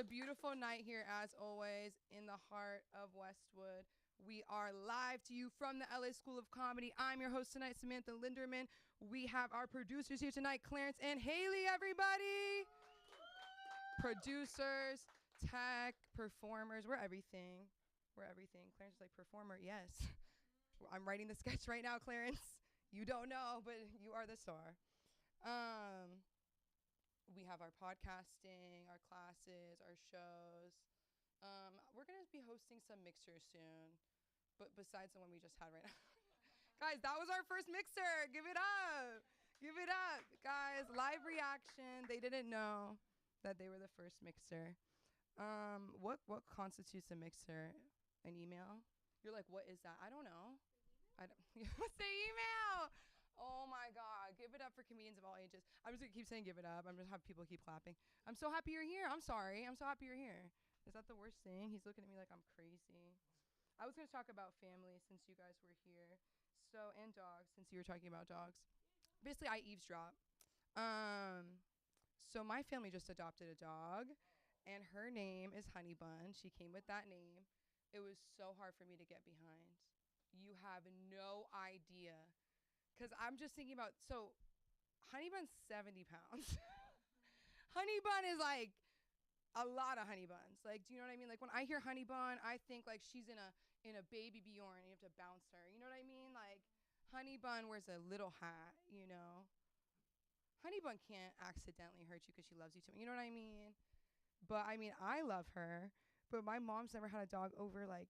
beautiful night here, as always, in the heart of Westwood. We are live to you from the LA School of Comedy. I'm your host tonight, Samantha Linderman. We have our producers here tonight, Clarence and Haley, everybody. Producers, tech, performers, we're everything. We're everything. Clarence is like, performer, yes. I'm writing the sketch right now, Clarence. You don't know, but you are the star. We have our podcasting, our classes, our shows. We're going to be hosting some mixers soon, but besides the one we just had right now. Guys, that was our first mixer. Give it up. Give it up. Guys, live reaction. They didn't know that they were the first mixer. What constitutes a mixer? An email? You're like, what is that? I don't know. I don't. Say email. Oh my God, give it up for comedians of all ages. I'm just gonna keep saying give it up. I'm just have people keep clapping. I'm so happy you're here. I'm sorry. I'm so happy you're here. Is that the worst thing? He's looking at me like I'm crazy. I was gonna talk about family since you guys were here. So, and dogs, since you were talking about dogs. Basically, I eavesdrop. So my family just adopted a dog, and her name is Honey Bun. She came with that name. It was so hard for me to get behind. You have no idea. Because I'm just thinking about, so Honey Bun's 70 pounds. Honey Bun is like a lot of Honey Buns. Like, do you know what I mean? Like when I hear Honey Bun, I think like she's in a baby Bjorn and you have to bounce her. You know what I mean? Like Honey Bun wears a little hat, you know? Honey Bun can't accidentally hurt you because she loves you too much. You know what I mean? But I mean, I love her, but my mom's never had a dog over like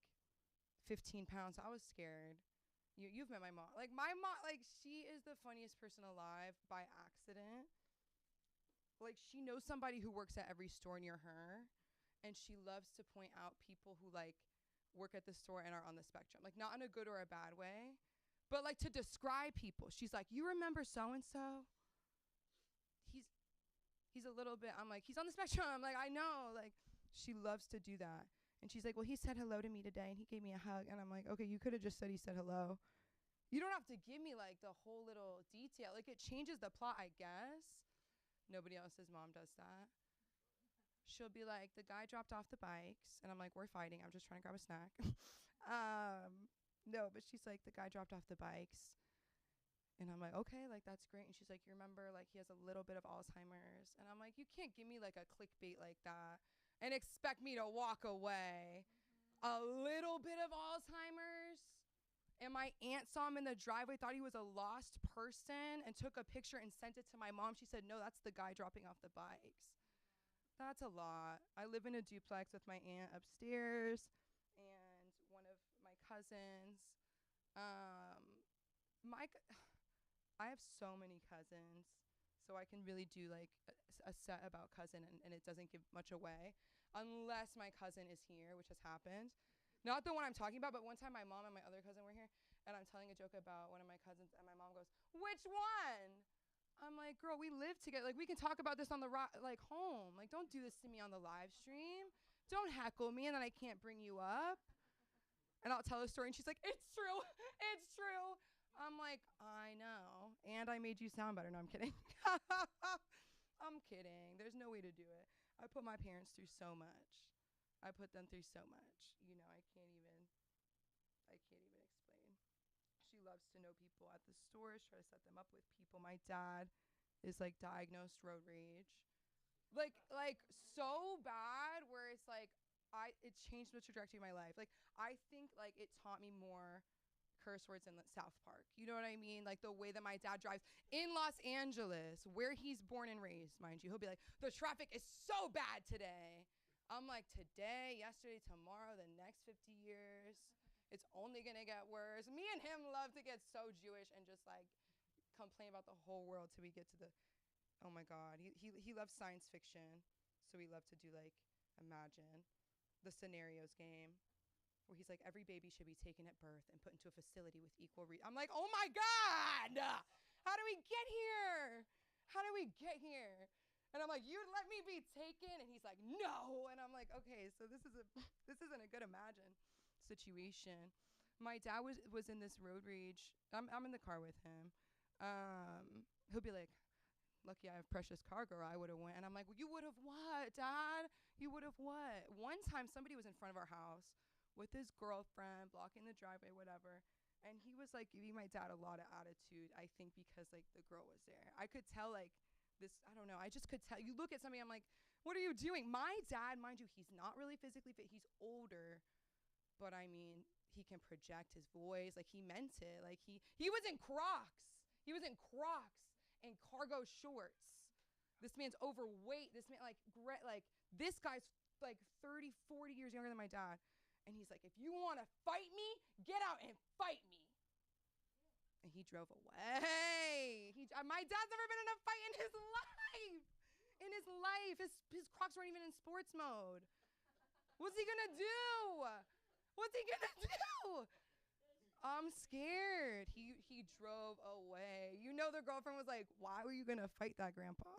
15 pounds. So I was scared. You've met my mom. Like my mom, like she is the funniest person alive by accident. Like she knows somebody who works at every store near her, and she loves to point out people who like work at the store and are on the spectrum. Like not in a good or a bad way, but like to describe people. She's like, you remember so and so? He's a little bit. I'm like, he's on the spectrum. I'm like, I know. Like she loves to do that. And she's like, well, he said hello to me today, and he gave me a hug. And I'm like, okay, you could have just said he said hello. You don't have to give me, like, the whole little detail. Like, it changes the plot, I guess. Nobody else's mom does that. She'll be like, the guy dropped off the bikes. And I'm like, we're fighting. I'm just trying to grab a snack. No, but she's like, the guy dropped off the bikes. And I'm like, okay, like, that's great. And she's like, you remember, like, he has a little bit of Alzheimer's. And I'm like, you can't give me, like, a clickbait like that and expect me to walk away. A little bit of Alzheimer's. And my aunt saw him in the driveway, thought he was a lost person, and took a picture and sent it to my mom. She said, no, that's the guy dropping off the bikes. That's a lot. I live in a duplex with my aunt upstairs and one of my cousins. I have so many cousins. So I can really do like a set about cousin and it doesn't give much away unless my cousin is here, which has happened. Not the one I'm talking about, but one time my mom and my other cousin were here and I'm telling a joke about one of my cousins and my mom goes, which one? I'm like, girl, we live together. Like we can talk about this on the like home. Like don't do this to me on the live stream. Don't heckle me and then I can't bring you up. And I'll tell a story and she's like, it's true. It's true. I'm like, I know. And I made you sound better. No, I'm kidding. I'm kidding. There's no way to do it. I put my parents through so much. I put them through so much. You know, I can't even explain. She loves to know people at the stores, try to set them up with people. My dad is like diagnosed road rage. Like so bad where it's like, it changed the trajectory of my life. Like, I think like it taught me more curse words in South Park. You know what I mean? Like the way that my dad drives in Los Angeles, where he's born and raised, mind you. He'll be like, the traffic is so bad today. I'm like, today, yesterday, tomorrow, the next 50 years, it's only gonna get worse. Me and him love to get so Jewish and just like complain about the whole world till we get to the, oh my God. He loves science fiction. So we love to do like, imagine the scenarios game. Where he's like, every baby should be taken at birth and put into a facility with equal I'm like, oh my God, how do we get here? How do we get here? And I'm like, you'd let me be taken? And he's like, no. And I'm like, okay, so this isn't a good imagine situation. My dad was in this road rage. I'm in the car with him. He'll be like lucky I have precious cargo, I would have went. And I'm like, well, you would have what, Dad? You would have what? One time somebody was in front of our house with his girlfriend, blocking the driveway, whatever. And he was like giving my dad a lot of attitude, I think, because like the girl was there. I could tell like this, I don't know, I just could tell. You look at somebody, I'm like, what are you doing? My dad, mind you, he's not really physically fit. He's older, but I mean, he can project his voice. Like he meant it. Like he was in Crocs. He was in Crocs and cargo shorts. This man's overweight. This man this guy's like 30, 40 years younger than my dad. And he's like, if you want to fight me, get out and fight me. And he drove away. My dad's never been in a fight in his life. In his life. His Crocs weren't even in sports mode. What's he going to do? What's he going to do? I'm scared. He drove away. You know the girlfriend was like, why were you going to fight that grandpa?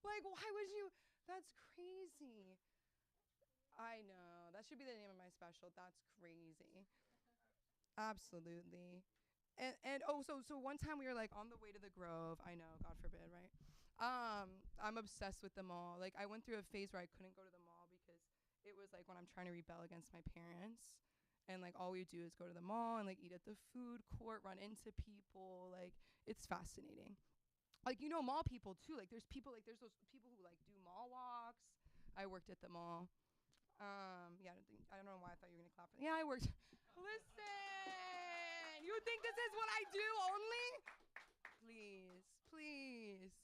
Like, why would you? That's crazy. I know. That should be the name of my special. That's crazy. Absolutely. And so one time we were like on the way to the Grove. I know, God forbid, right? I'm obsessed with the mall. Like I went through a phase where I couldn't go to the mall because it was like when I'm trying to rebel against my parents. And like all we do is go to the mall and like eat at the food court, run into people. Like it's fascinating. Like, you know, mall people too. Like there's those people who like do mall walks. I worked at the mall. I don't know why I thought you were gonna clap. Yeah, I worked. Listen, you think this is what I do only? Please.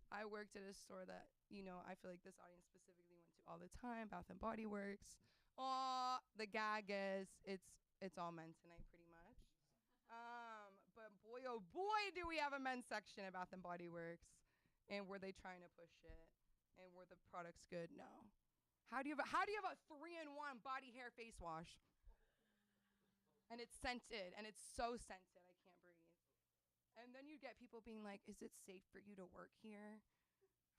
I worked at a store that, you know, I feel like this audience specifically went to all the time, Bath and Body Works. The gag is, it's all men tonight pretty much. But boy, oh boy, do we have a men's section at Bath and Body Works. And were they trying to push it? And were the products good? No. How do you have a 3-in-1 body hair face wash? And it's scented, and it's so scented, I can't breathe. And then you get people being like, is it safe for you to work here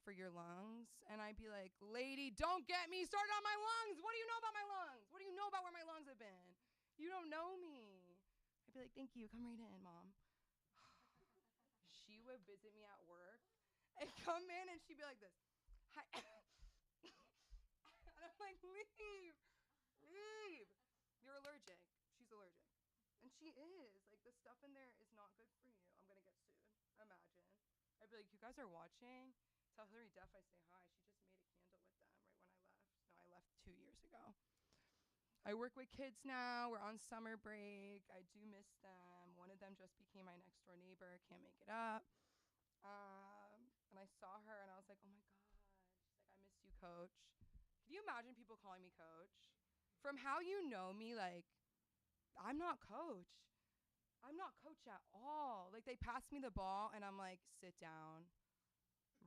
for your lungs? And I'd be like, lady, don't get me started on my lungs. What do you know about my lungs? What do you know about where my lungs have been? You don't know me. I'd be like, thank you, come right in, Mom. She would visit me at work and come in, and she'd be like this. Hi. And I'm like, leave. You're allergic. She's allergic. And she is. Like, the stuff in there is not good for you. I'm going to get sued. Imagine. I'd be like, you guys are watching? Tell Hillary Duff I say hi. She just made a candle with them right when I left. No, I left 2 years ago. I work with kids now. We're on summer break. I do miss them. One of them just became my next door neighbor. Can't make it up. And I saw her, and I was like, oh, my God. She's like, I miss you, Coach. Can you imagine people calling me Coach? From how you know me, like, I'm not Coach. I'm not Coach at all. Like, they pass me the ball, and I'm like, sit down.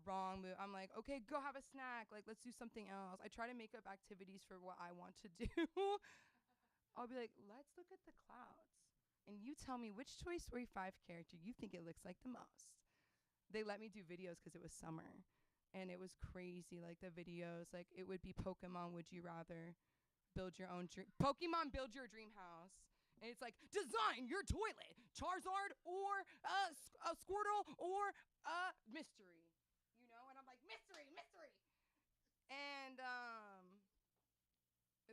Wrong move. I'm like, okay, go have a snack. Like, let's do something else. I try to make up activities for what I want to do. I'll be like, let's look at the clouds. And you tell me which Toy Story 5 character you think it looks like the most. They let me do videos because it was summer. And it was crazy, like the videos. Like, it would be Pokemon Would You Rather. Build your own dream. Pokemon Build Your Dream House. And it's like, design your toilet. Charizard or a Squirtle or a mystery. You know? And I'm like, mystery. And mystery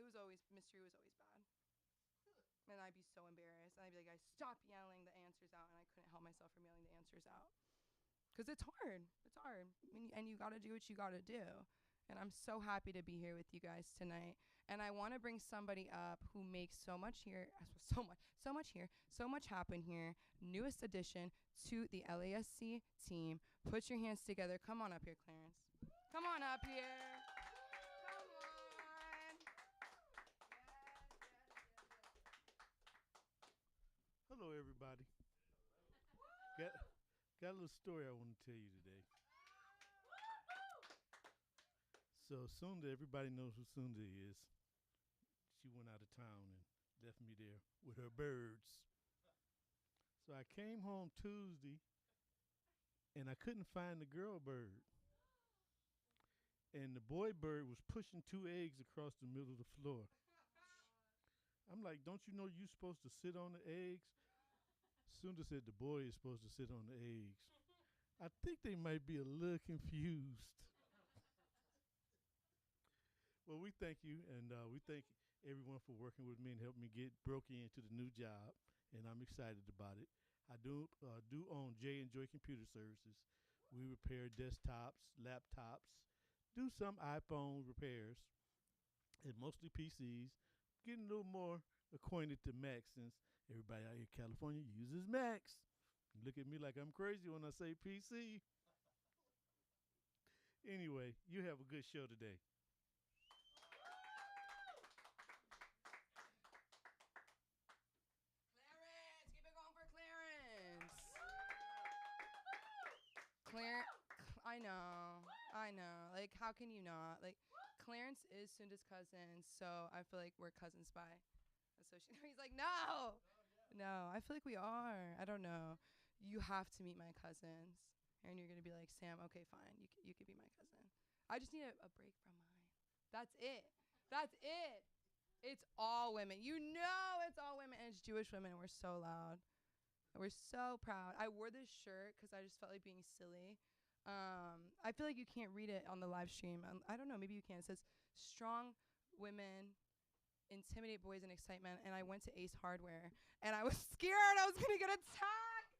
was always bad. And I'd be so embarrassed. And I'd be like, guys, stop yelling the answers out. And I couldn't help myself from yelling the answers out. Because it's hard. And you got to do what you got to do. And I'm so happy to be here with you guys tonight. And I want to bring somebody up who makes so much happen here. Newest addition to the LASC team. Put your hands together. Come on up here, Clarence. Come on up here. Come on. Yes. Hello, everybody. Got a little story I want to tell you today. So Sunda, everybody knows who Sunda is. She went out of town and left me there with her birds. So I came home Tuesday, and I couldn't find the girl bird. And the boy bird was pushing 2 eggs across the middle of the floor. I'm like, don't you know you're supposed to sit on the eggs? Sunda said the boy is supposed to sit on the eggs. I think they might be a little confused. Well, we thank you, and we thank everyone for working with me and helping me get broken into the new job, and I'm excited about it. I do own J and Joy Computer Services. We repair desktops, laptops, do some iPhone repairs, and mostly PCs. Getting a little more acquainted to Macs since everybody out here in California uses Macs. You look at me like I'm crazy when I say PC. Anyway, you have a good show today. Clarence, keep it going for Clarence. Clarence, I know. Like, how can you not? Like, Clarence is Sunda's cousin, so I feel like we're cousins by association. He's like, no, no. I feel like we are. I don't know. You have to meet my cousins, and you're gonna be like, Sam. Okay, fine. You could be my cousin. I just need a break from mine. That's it. That's it. It's all women. You know it's all women, and it's Jewish women, and we're so loud. We're so proud. I wore this shirt because I just felt like being silly. I feel like you can't read it on the live stream. I don't know. Maybe you can. It says, strong women intimidate boys in excitement. And I went to Ace Hardware, and I was scared I was going to get attacked.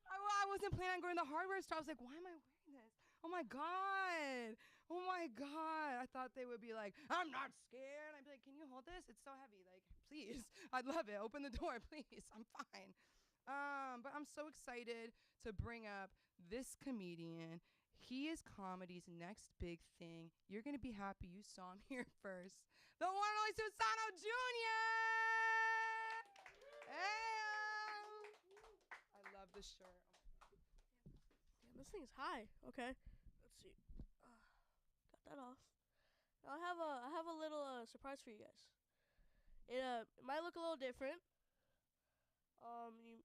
I wasn't planning on going to the hardware store. I was like, why am I wearing this? Oh, my God. Oh, my God. I thought they would be like, I'm not scared. I'd be like, can you hold this? It's so heavy. Like, please. I'd love it. Open the door, please. I'm fine. But I'm so excited to bring up this comedian. He is comedy's next big thing. You're going to be happy you saw him here first. The one and only Susano Jr. I love this shirt. Damn, this thing's high. Okay. Let's see. Got that off. Now I have a little surprise for you guys. It might look a little different.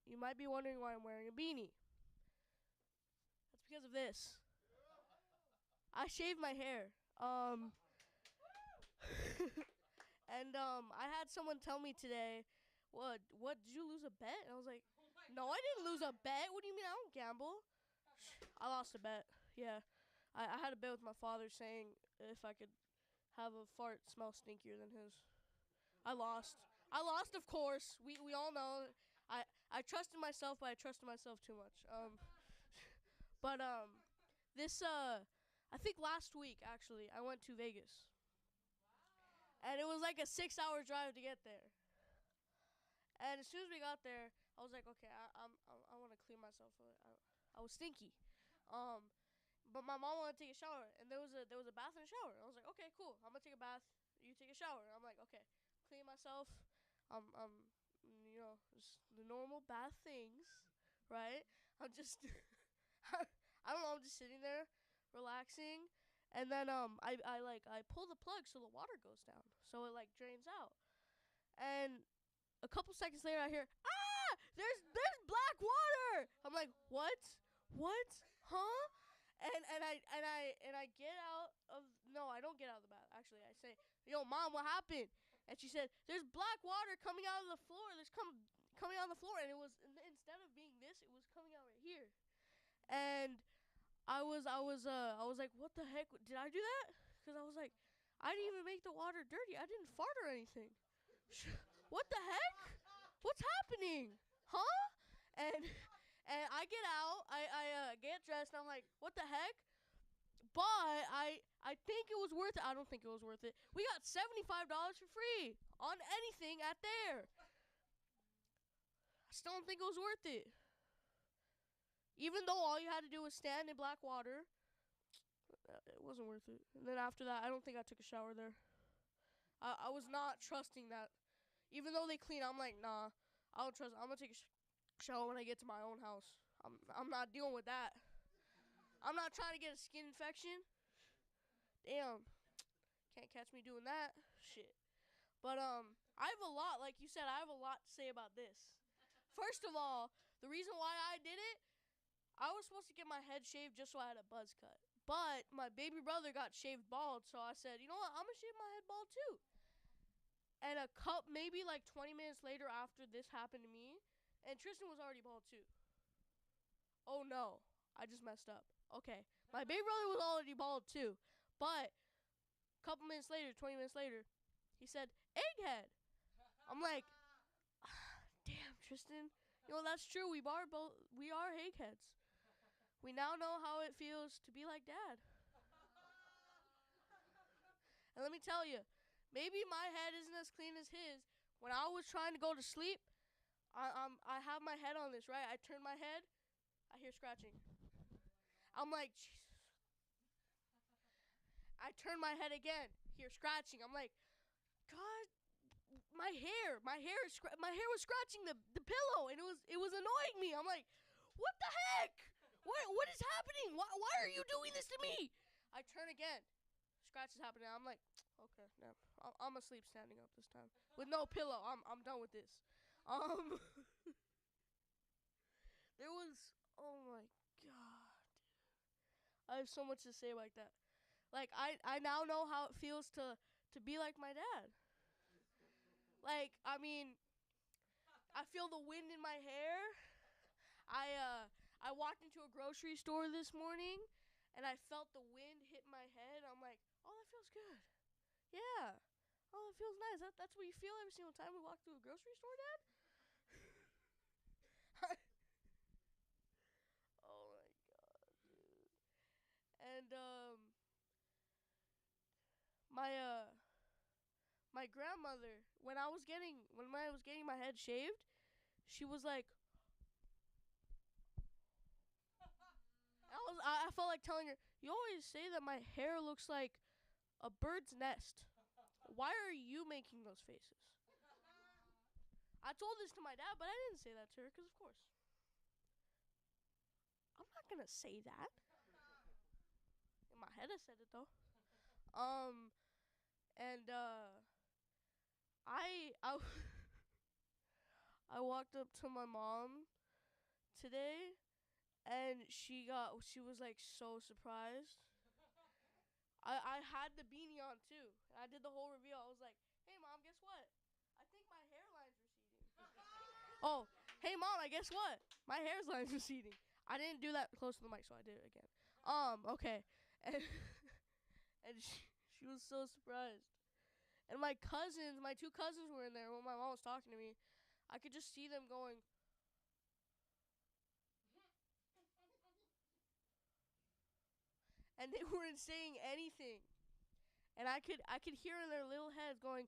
You might be wondering why I'm wearing a beanie. That's because of this. I shaved my hair. And I had someone tell me today, what did you lose a bet? And I was like, no, I didn't lose a bet. What do you mean? I don't gamble. I lost a bet. Yeah. I had a bet with my father saying if I could have a fart smell stinkier than his. I lost. Of course. We all know. I trusted myself, but I trusted myself too much. This I think last week actually I went to Vegas, and it was like a 6-hour drive to get there. And as soon as we got there, I was like, okay, I want to clean myself. I was stinky, but my mom wanted to take a shower, and there was a bath and a shower. I was like, okay, cool. I'm gonna take a bath. You take a shower. I'm like, okay, clean myself. Just the normal bath things, right? I'm just, I don't know, I'm just sitting there, relaxing, and then I pull the plug so the water goes down, so it like drains out, and a couple seconds later I hear, there's black water. I'm like, what, huh? And I get out of, no, I don't get out of the bath. Actually, I say, yo, Mom, what happened? And she said, there's black water coming out of the floor. There's coming out of the floor. And it was, instead of being this, it was coming out right here. And I was like, what the heck? Did I do that? Because I was like, I didn't even make the water dirty. I didn't fart or anything. What the heck? What's happening? Huh? And I get out. I get dressed. And I'm like, what the heck? But I think it was worth it. I don't think it was worth it. We got $75 for free on anything at there. I still don't think it was worth it. Even though all you had to do was stand in black water, it wasn't worth it. And then after that, I don't think I took a shower there. I was not trusting that. Even though they clean, I'm like, nah, I don't trust. I'm going to take a shower when I get to my own house. I'm not dealing with that. I'm not trying to get a skin infection. Damn. Can't catch me doing that. Shit. But I have a lot, like you said, I have a lot to say about this. First of all, the reason why I did it, I was supposed to get my head shaved just so I had a buzz cut. But my baby brother got shaved bald, so I said, you know what, I'm going to shave my head bald too. And maybe like 20 minutes later after this happened to me, and Tristan was already bald too. Oh no. I just messed up. Okay. My baby brother was already bald too. But a couple minutes later, 20 minutes later, he said, egghead. I'm like, damn, Tristan. You know, that's true. We are eggheads. We now know how it feels to be like dad. And let me tell you, maybe my head isn't as clean as his. When I was trying to go to sleep, I have my head on this, right? I turn my head, I hear scratching. I'm like, Jesus. I turn my head again, hear scratching. I'm like, God, my hair was scratching the pillow, and it was annoying me. I'm like, what the heck? What is happening? Why are you doing this to me? I turn again. Scratch is happening. I'm like, okay, no, I'm asleep standing up this time with no pillow. I'm done with this. There was, oh my God, I have so much to say like that. Like I now know how it feels to be like my dad. Like, I mean, I feel the wind in my hair. I walked into a grocery store this morning, and I felt the wind hit my head. I'm like, oh, that feels good. Yeah. Oh, it feels nice. That's what you feel every single time we walk through a grocery store, Dad? Oh, my God, dude. And, my grandmother, when I was getting my head shaved, she was like, I felt like telling her, you always say that my hair looks like a bird's nest. Why are you making those faces? I told this to my dad, but I didn't say that to her because, of course, I'm not going to say that. In my head, I said it, though. And, I I walked up to my mom today, and she was like so surprised. I had the beanie on too. I did the whole reveal. I was like, "Hey mom, guess what? I think my hairline's receding." Oh, hey mom, I guess what? My hairline's receding. I didn't do that close to the mic, so I did it again. Okay, and and she was so surprised. And my two cousins were in there when my mom was talking to me. I could just see them going. And they weren't saying anything. And I could hear in their little heads going,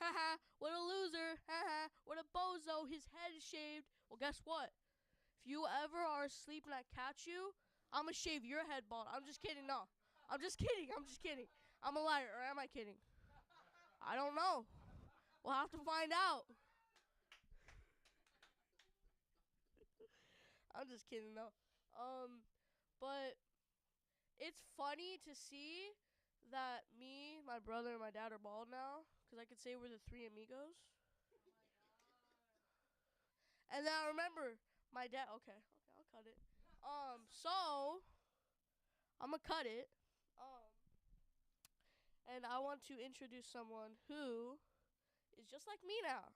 haha, what a loser, haha, what a bozo, his head is shaved. Well, guess what? If you ever are asleep and I catch you, I'm going to shave your head bald. I'm just kidding, no. I'm just kidding. I'm a liar, or am I kidding? I don't know. We'll have to find out. I'm just kidding, though. But it's funny to see that me, my brother, and my dad are bald now, because I could say we're the three amigos. And then I remember my dad. Okay, I'll cut it. So I'm gonna cut it. And I want to introduce someone who is just like me now,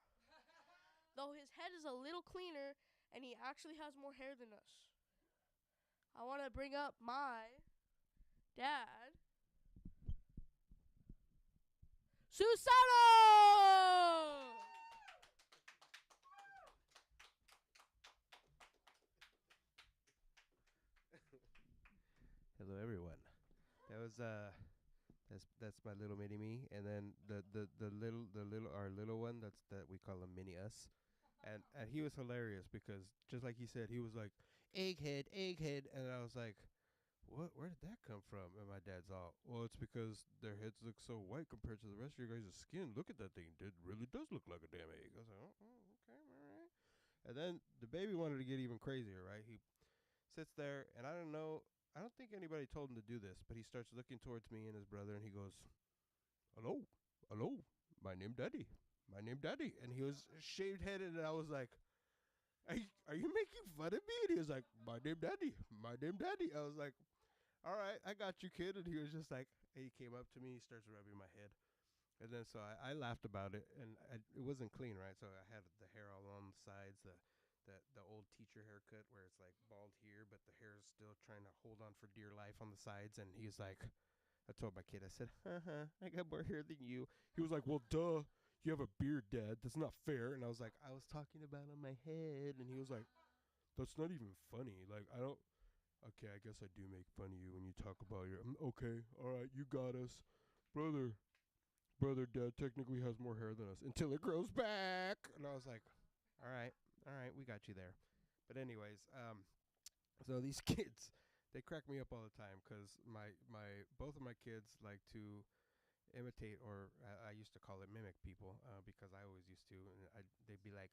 though his head is a little cleaner and he actually has more hair than us. I want to bring up my dad, Susano! Hello, everyone. That was that's my little mini me, and then the little our little one that we call him mini us, and he was hilarious because just like he said, he was like egghead, and I was like, what? Where did that come from? And my dad's all, well, it's because their heads look so white compared to the rest of your guys' skin. Look at that thing; it really does look like a damn egg. I was like, oh okay, all right. And then the baby wanted to get even crazier, right? He sits there, and I don't know. I don't think anybody told him to do this, but he starts looking towards me and his brother, and he goes, hello, my name Daddy. And he was shaved-headed, and I was like, are you making fun of me? And he was like, my name Daddy. I was like, all right, I got you, kid. And he was just like, he came up to me, he starts rubbing my head. And then so I laughed about it, and it wasn't clean, right? So I had the hair all on the sides, the the old teacher haircut where it's like bald here, but the hair is still trying to hold on for dear life on the sides. And he's like, I told my kid, I said, I got more hair than you. He was like, well, duh, you have a beard, Dad. That's not fair. And I was like, I was talking about on my head. And he was like, that's not even funny. Like, I don't. Okay, I guess I do make fun of you when you talk about your. Okay, all right, you got us, brother. Brother, Dad technically has more hair than us until it grows back. And I was like, all right, we got you there. But anyways, so these kids, they crack me up all the time because both of my kids like to imitate, or I used to call it mimic people, because I always used to, and they'd be like,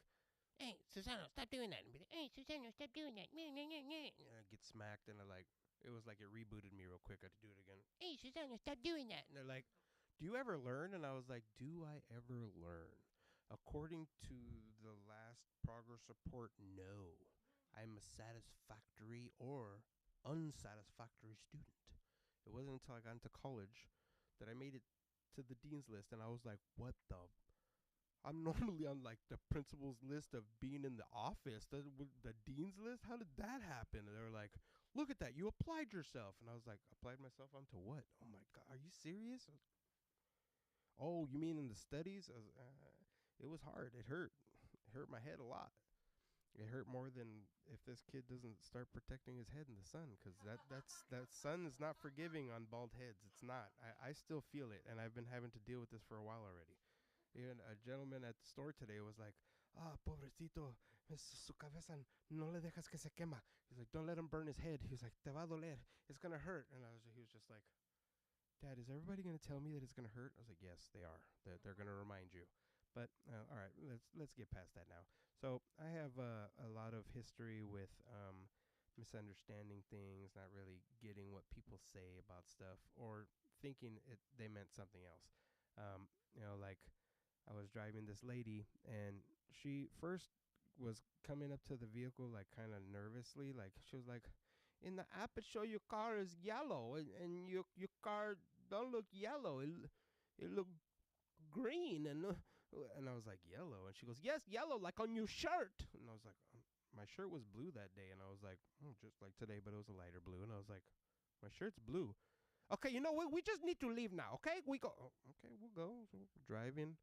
"Hey, Susano, stop doing that!" And be like, "Hey, Susano, stop doing that!" And I get smacked, and it was like it rebooted me real quick. I had to do it again. "Hey, Susano, stop doing that!" And they're like, "Do you ever learn?" And I was like, "Do I ever learn?" According to the last progress report, no. I'm a satisfactory or unsatisfactory student. It wasn't until I got into college that I made it to the dean's list, and I was like, what the? I'm normally on like the principal's list of being in the office. The dean's list? How did that happen? And they were like, look at that. You applied yourself. And I was like, applied myself onto what? Oh my God. Are you serious? Oh, you mean in the studies? It was hard. It hurt. It hurt my head a lot. It hurt more than if this kid doesn't start protecting his head in the sun, because that sun is not forgiving on bald heads. It's not. I still feel it, and I've been having to deal with this for a while already. Even a gentleman at the store today was like, pobrecito, su cabeza no le dejas que se quema. He's like, don't let him burn his head. He's like, te va a doler. It's going to hurt. And he was just like, Dad, is everybody going to tell me that it's going to hurt? I was like, yes, they are. They're going to remind you. But all right, let's get past that now. So I have a lot of history with misunderstanding things, not really getting what people say about stuff, or thinking they meant something else. Like I was driving this lady, and she first was coming up to the vehicle like kind of nervously, like she was like, "In the app it show your car is yellow, and your car don't look yellow. It look green." And I was like, yellow? And she goes, yes, yellow, like on your shirt. And I was like, my shirt was blue that day. And I was like, just like today, but it was a lighter blue. And I was like, my shirt's blue. Okay, you know what? We just need to leave now, okay? We go. Oh, okay, we'll go. So we're driving.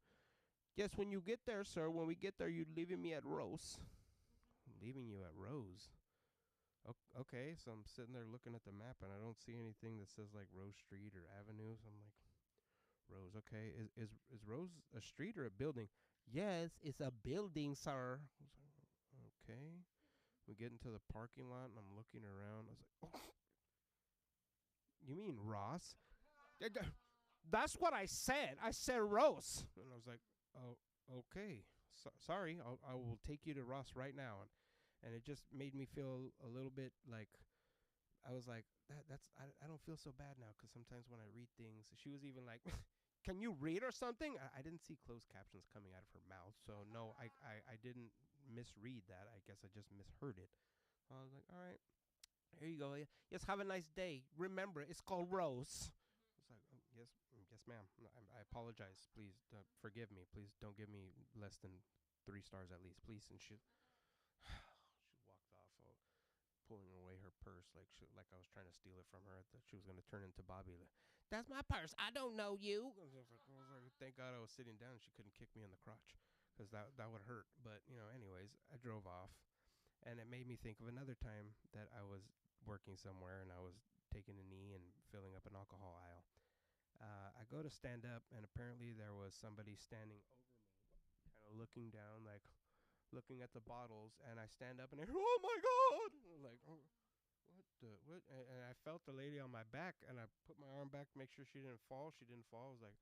Yes, when you get there, sir, when we get there, you're leaving me at Rose. I'm leaving you at Rose. Okay, so I'm sitting there looking at the map, and I don't see anything that says like Rose Street or Avenue. So I'm like, Rose, okay. Is Rose a street or a building? Yes, it's a building, sir. I was like, okay. We get into the parking lot, and I'm looking around. I was like, oh, you mean Ross? That's what I said. I said Rose. And I was like, oh, okay. Sorry. I will take you to Ross right now. And it just made me feel a little bit like, I was like, I don't feel so bad now, because sometimes when I read things, she was even like, can you read or something? I didn't see closed captions coming out of her mouth, so no, I didn't misread that. I guess I just misheard it. I was like, all right, here you go. Yes, have a nice day. Remember, it's called Rose. It's like, yes, ma'am. I apologize. Please forgive me. Please don't give me less than 3 stars at least, please. And she walked off. Pulling away her purse like I was trying to steal it from her. I thought she was going to turn into Bobby. That's my purse. I don't know you. I was like, thank God I was sitting down. She couldn't kick me in the crotch, because that would hurt. But, anyways, I drove off, and it made me think of another time that I was working somewhere, and I was taking a knee and filling up an alcohol aisle. I go to stand up, and apparently there was somebody standing over me, kind of looking down, like looking at the bottles, and I stand up and I, oh my God, like, oh, what? And I felt the lady on my back, and I put my arm back to make sure she didn't fall. She didn't fall. I was like,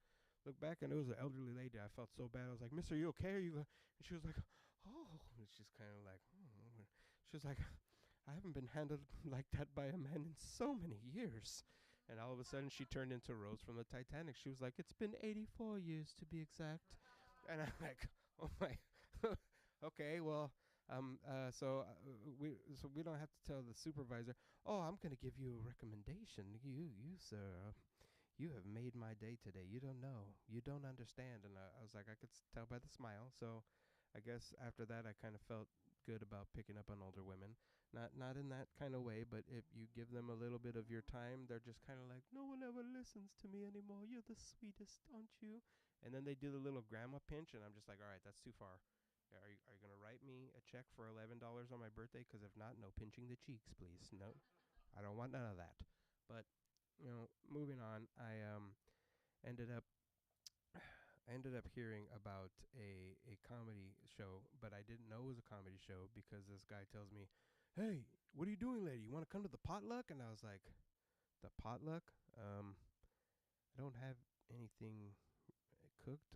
look back, and it was an elderly lady. I felt so bad. I was like, mister, are you okay? Are you? And she was like, oh, and she's kind of like, she was like, I haven't been handled like that by a man in so many years. And all of a sudden, she turned into Rose from the Titanic. She was like, it's been 84 years to be exact. And I'm like, oh my. Okay, well, so we don't have to tell the supervisor, oh, I'm going to give you a recommendation. You, sir, you have made my day today. You don't know. You don't understand. And I was like, I could tell by the smile. So I guess after that, I kind of felt good about picking up on older women. Not in that kind of way, but if you give them a little bit of your time, they're just kind of like, no one ever listens to me anymore. You're the sweetest, aren't you? And then they do the little grandma pinch, and I'm just like, all right, that's too far. Are you gonna write me a check for $11 on my birthday? Because if not, no pinching the cheeks, please. No, I don't want none of that. But moving on, I ended up hearing about a comedy show, but I didn't know it was a comedy show because this guy tells me, "Hey, what are you doing, lady? You want to come to the potluck?" And I was like, "The potluck? I don't have anything cooked.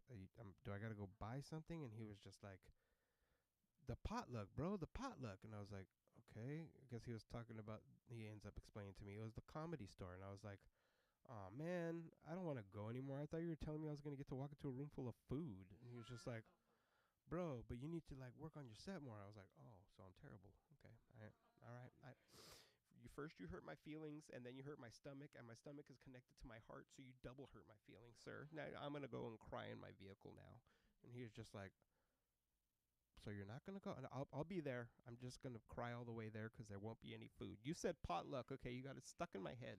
Do I gotta go buy something?" And he was just like, "The potluck, bro, the potluck." And I was like, "Okay." I guess he was talking about. He ends up explaining to me it was the comedy store, and I was like, "Oh man, I don't want to go anymore. I thought you were telling me I was gonna get to walk into a room full of food." And he was just like, "Bro, but you need to like work on your set more." I was like, "Oh, so I'm terrible. Okay, all right. You hurt my feelings, and then you hurt my stomach, and my stomach is connected to my heart, so you double hurt my feelings, sir. Now I'm gonna go and cry in my vehicle now." And he was just like, "So you're not gonna go?" And I'll be there. I'm just gonna cry all the way there because there won't be any food. You said potluck, okay? You got it stuck in my head.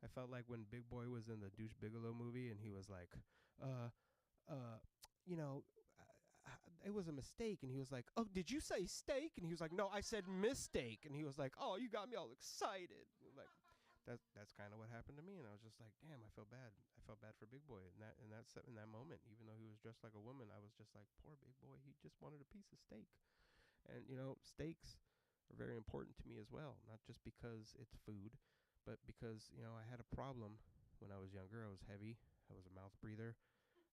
I felt like when Big Boy was in the Douche Bigelow movie, and he was like, uh, you know, it was a mistake. And he was like, "Oh, did you say steak?" And he was like, "No, I said mistake." And he was like, "Oh, you got me all excited." Like, that's kind of what happened to me. And I was just like, damn, I felt bad. I felt bad for Big Boy in that moment. Even though he was dressed like a woman, I was just like, poor Big Boy. He just wanted a piece of steak. And steaks are very important to me as well. Not just because it's food, but because I had a problem when I was younger. I was heavy. I was a mouth breather.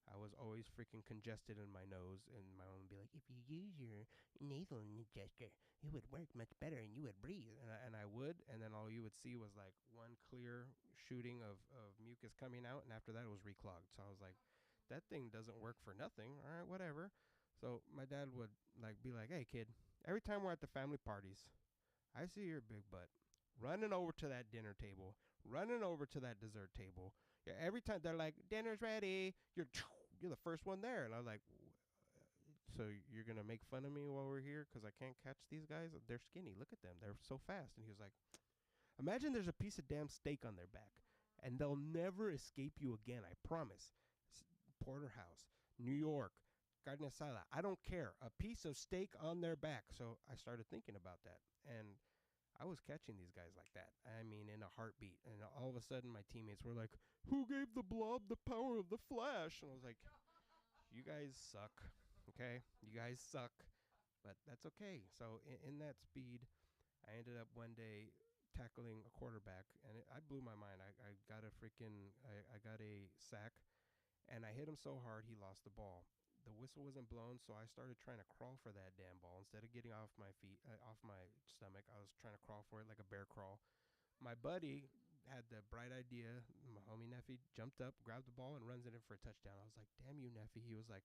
I was always freaking congested in my nose, and my mom would be like, "If you use your nasal gesture, it would work much better, and you would breathe." And I would, and then all you would see was like one clear shooting of mucus coming out, and after that it was reclogged. So I was like, that thing doesn't work for nothing. All right, whatever. So my dad would be like, "Hey kid, every time we're at the family parties, I see your big butt running over to that dinner table, running over to that dessert table. Yeah, every time they're like, 'Dinner's ready,' you're the first one there." And I was like, "So you're going to make fun of me while we're here because I can't catch these guys? They're skinny. Look at them. They're so fast." And he was like, "Imagine there's a piece of damn steak on their back, and they'll never escape you again. I promise. Porterhouse, New York, carne asada. I don't care. A piece of steak on their back." So I started thinking about that. And I was catching these guys like that. I mean, in a heartbeat. And all of a sudden, my teammates were like, "Who gave the Blob the power of the Flash?" And I was like, "You guys suck. Okay? You guys suck." But that's okay. So in that speed, I ended up one day tackling a quarterback, and I blew my mind. I got I got a sack, and I hit him so hard he lost the ball. The whistle wasn't blown, so I started trying to crawl for that damn ball. Instead of getting off my feet, off my stomach, I was trying to crawl for it like a bear crawl. My buddy had the bright idea. My homie Neffy jumped up, grabbed the ball, and runs it in for a touchdown. I was like, "Damn you, Neffy." He was like,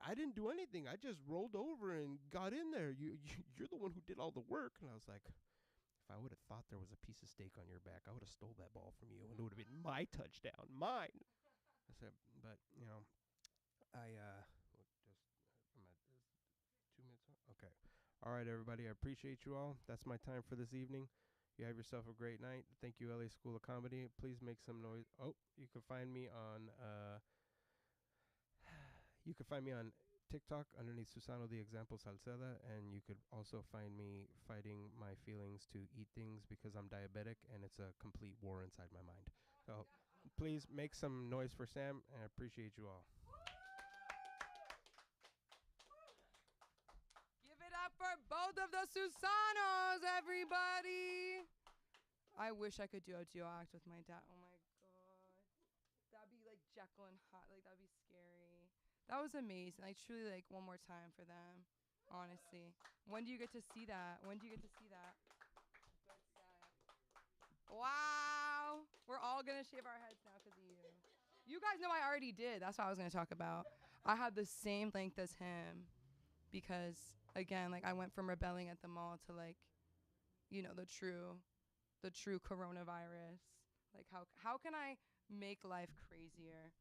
I didn't do anything. I just rolled over and got in there. You're the one who did all the work." And I was like, "If I would have thought there was a piece of steak on your back, I would have stole that ball from you, and it would have been my touchdown, mine." I said, but I I'm at 2 minutes on? Okay. All right, everybody. I appreciate you all. That's my time for this evening. You have yourself a great night. Thank you, LA School of Comedy. Please make some noise. Oh, you can find me on TikTok underneath Susano the Example Salceda, and you could also find me fighting my feelings to eat things because I'm diabetic, and it's a complete war inside my mind. So please make some noise for Sam, and I appreciate you all. Give it up for both of the Susanos, everybody. I wish I could do a duo act with my dad. Oh my god. That'd be like Jekyll and Hyde. Like, that'd be scary. That was amazing. Like, truly, like, one more time for them. Honestly. When do you get to see that? When do you get to see that? Good set. Wow. We're all going to shave our heads now because of you. You guys know I already did. That's what I was going to talk about. I had the same length as him because, again, like, I went from rebelling at the mall to, like, the true coronavirus. Like, how can I make life crazier?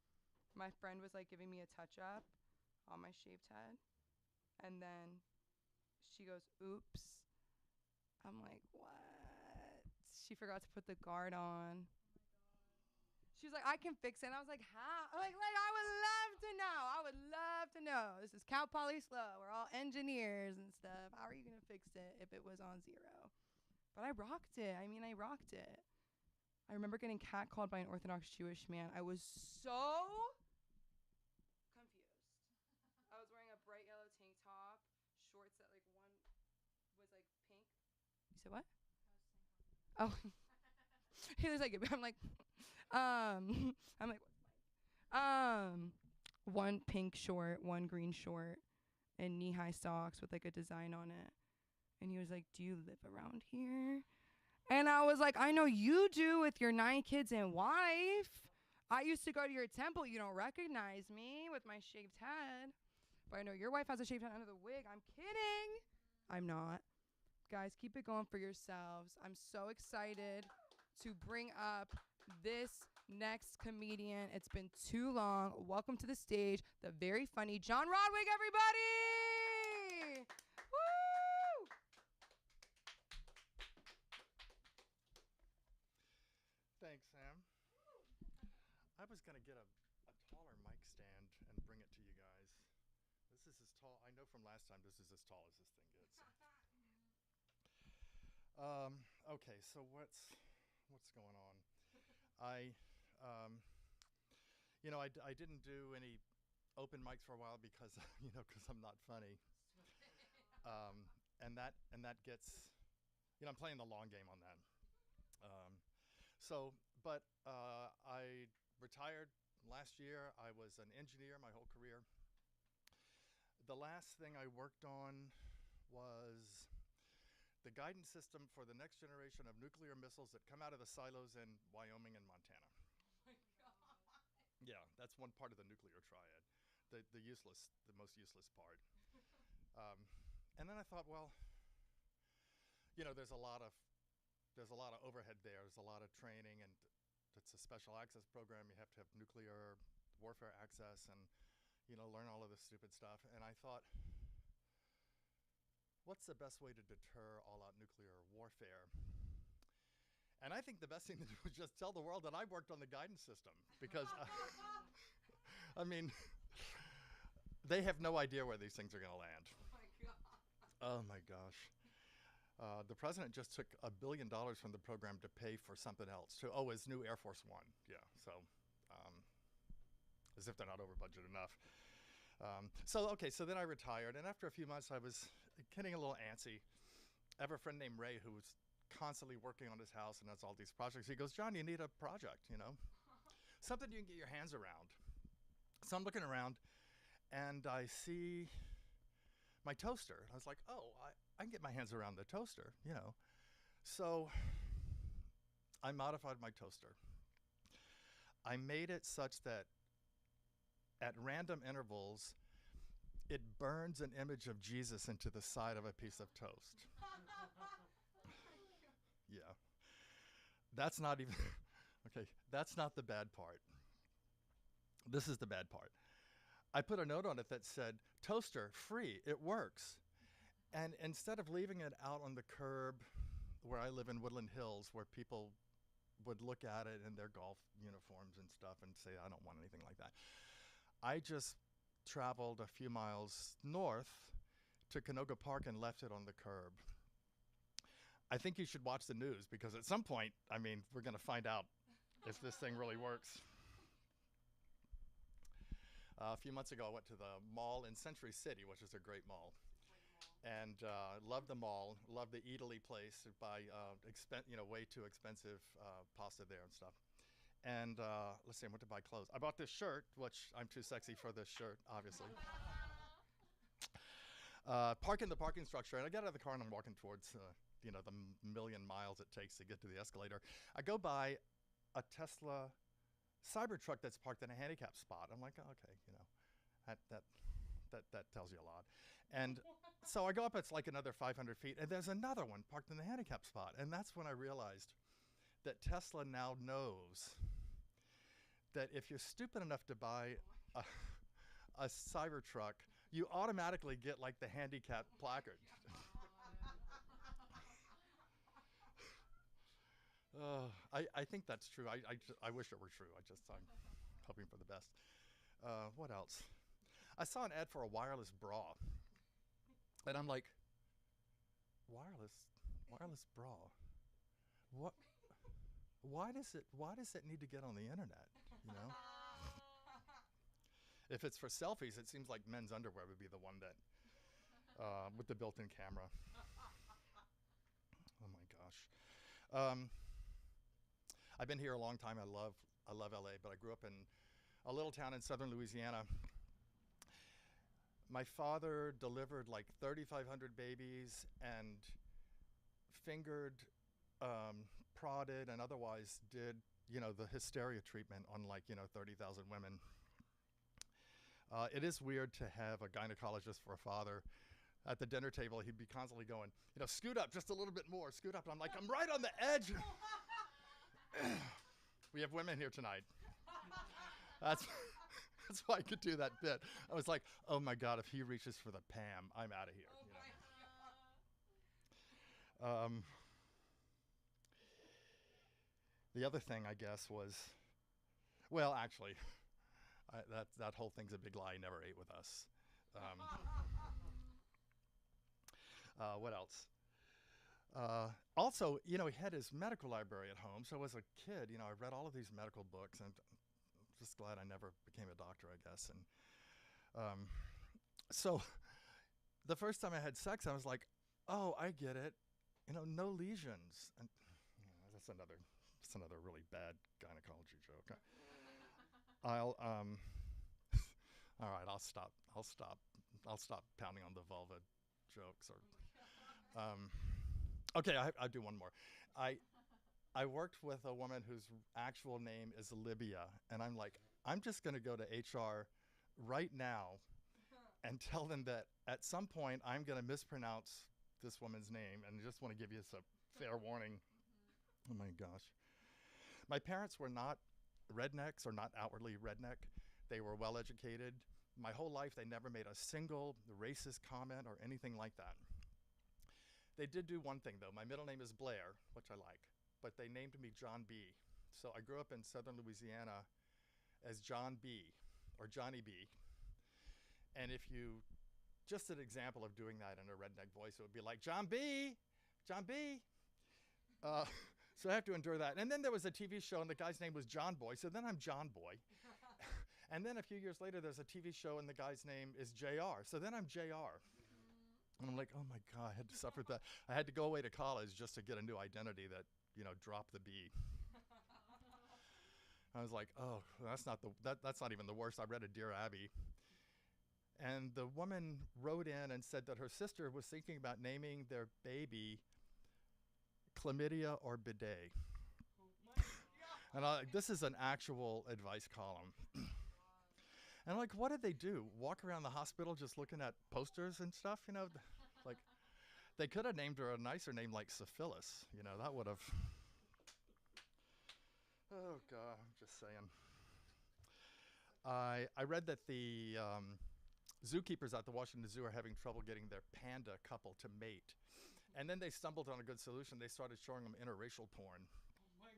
My friend was like giving me a touch up on my shaved head, and then She goes, oops. I'm like, what? She forgot to put the guard on. She was like, I can fix it. And I was like, how? Like, I would love to know. I would love to know. This is Cal Poly Slow. We're all engineers and stuff. How are you going to fix it if it was on 0? But I rocked it. I mean, I rocked it. I remember getting catcalled by an Orthodox Jewish man. I was so confused. I was wearing a bright yellow tank top, shorts that like one was like pink. You said what? Oh. He was like, I'm like, I'm like, one pink short, one green short, and knee-high socks with like a design on it. And he was like, do you live around here? And I was like, I know you do with your 9 kids and wife. I used to go to your temple. You don't recognize me with my shaved head. But I know your wife has a shaved head under the wig. I'm kidding. I'm not. Guys, keep it going for yourselves. I'm so excited to bring up this next comedian. It's been too long. Welcome to the stage, the very funny John Rodwig, everybody! Woo! Thanks, Sam. I was going to get a taller mic stand and bring it to you guys. This is as tall. I know from last time this is as tall as this thing gets. Okay, so what's going on? I didn't do any open mics for a while because because I'm not funny. And that gets, I'm playing the long game on that. But I retired last year. I was an engineer my whole career. The last thing I worked on was the guidance system for the next generation of nuclear missiles that come out of the silos in Wyoming and Montana. Oh my God. Yeah, that's one part of the nuclear triad, the most useless part. And then I thought, well, there's a lot of overhead there. There's a lot of training, and it's a special access program. You have to have nuclear warfare access and learn all of this stupid stuff. And I thought, what's the best way to deter all-out nuclear warfare? And I think the best thing to do is just tell the world that I worked on the guidance system, because I mean, they have no idea where these things are going to land. Oh my gosh. The president just took $1 billion from the program to pay for something else. His new Air Force One. Yeah, so as if they're not over budget enough. So then I retired, and after a few months I was getting a little antsy. I have a friend named Ray who was constantly working on his house and has all these projects. He goes, John, you need a project, something you can get your hands around. So I'm looking around, and I see my toaster. I was like, oh, I can get my hands around the toaster, So I modified my toaster. I made it such that at random intervals, it burns an image of Jesus into the side of a piece of toast. Yeah. That's not even, okay, that's not the bad part. This is the bad part. I put a note on it that said, toaster, free, it works. And instead of leaving it out on the curb where I live in Woodland Hills, where people would look at it in their golf uniforms and stuff and say, I don't want anything like that, I just traveled a few miles north to Canoga Park and left it on the curb. I think you should watch the news, because at some point, we're going to find out if this thing really works. A few months ago, I went to the mall in Century City, which is a great mall. And loved the mall, loved the Eataly place, buy way too expensive pasta there and stuff. And let's see, I went to buy clothes. I bought this shirt, which I'm too sexy for this shirt, obviously. Park in the parking structure, and I get out of the car and I'm walking towards the million miles it takes to get to the escalator. I go by a Tesla Cybertruck that's parked in a handicap spot. I'm like, oh, okay, that tells you a lot. And so I go up, it's like another 500 feet, and there's another one parked in the handicap spot. And that's when I realized that Tesla now knows that if you're stupid enough to buy a Cybertruck, you automatically get like the handicap placard. I think that's true. I wish it were true. I'm hoping for the best. What else? I saw an ad for a wireless bra, and I'm like, wireless bra. What? Why does it need to get on the internet? You know. If it's for selfies, it seems like men's underwear would be the one that with the built-in camera. Oh my gosh. I've been here a long time. I love LA, but I grew up in a little town in southern Louisiana. My father delivered like 3,500 babies and fingered, prodded, and otherwise did, the hysteria treatment on 30,000 women. It is weird to have a gynecologist for a father. At the dinner table, he'd be constantly going, scoot up just a little bit more, scoot up. And I'm like, I'm right on the edge. We have women here tonight. That's why I could do that bit. I was like, oh my God, if he reaches for the Pam, I'm out of here. The other thing, I guess, was, well, actually, that whole thing's a big lie. He never ate with us. What else? Also, he had his medical library at home. So as a kid, I read all of these medical books, and I'm just glad I never became a doctor, I guess. And so the first time I had sex, I was like, oh, I get it. No lesions. And that's another really bad gynecology joke. All right, I'll stop pounding on the vulva jokes. Okay, I'll do one more. I worked with a woman whose actual name is Libya, and I'm like, I'm just going to go to HR right now and tell them that at some point I'm going to mispronounce this woman's name, and I just want to give you a fair warning. Oh my gosh. My parents were not rednecks, or not outwardly redneck. They were well educated. My whole life, they never made a single racist comment or anything like that. They did do one thing, though. My middle name is Blair, which I like, but they named me John B. So I grew up in southern Louisiana as John B, or Johnny B. And if you, just an example of doing that in a redneck voice, it would be like, John B, John B. So I have to endure that. And then there was a TV show, and the guy's name was John Boy, so then I'm John Boy. And then a few years later, there's a TV show, and the guy's name is JR, so then I'm JR. And I'm like, oh my God, I had to suffer that. I had to go away to college just to get a new identity that, dropped the B. I was like, oh, that's not even the worst. I read a Dear Abby. And the woman wrote in and said that her sister was thinking about naming their baby Chlamydia or Bidet. And this is an actual advice column. And I'm like, what did they do? Walk around the hospital just looking at posters and stuff, Like, they could have named her a nicer name like Syphilis. That would have. Oh, God, I'm just saying. I read that the zookeepers at the Washington Zoo are having trouble getting their panda couple to mate. And then they stumbled on a good solution. They started showing them interracial porn. Oh, my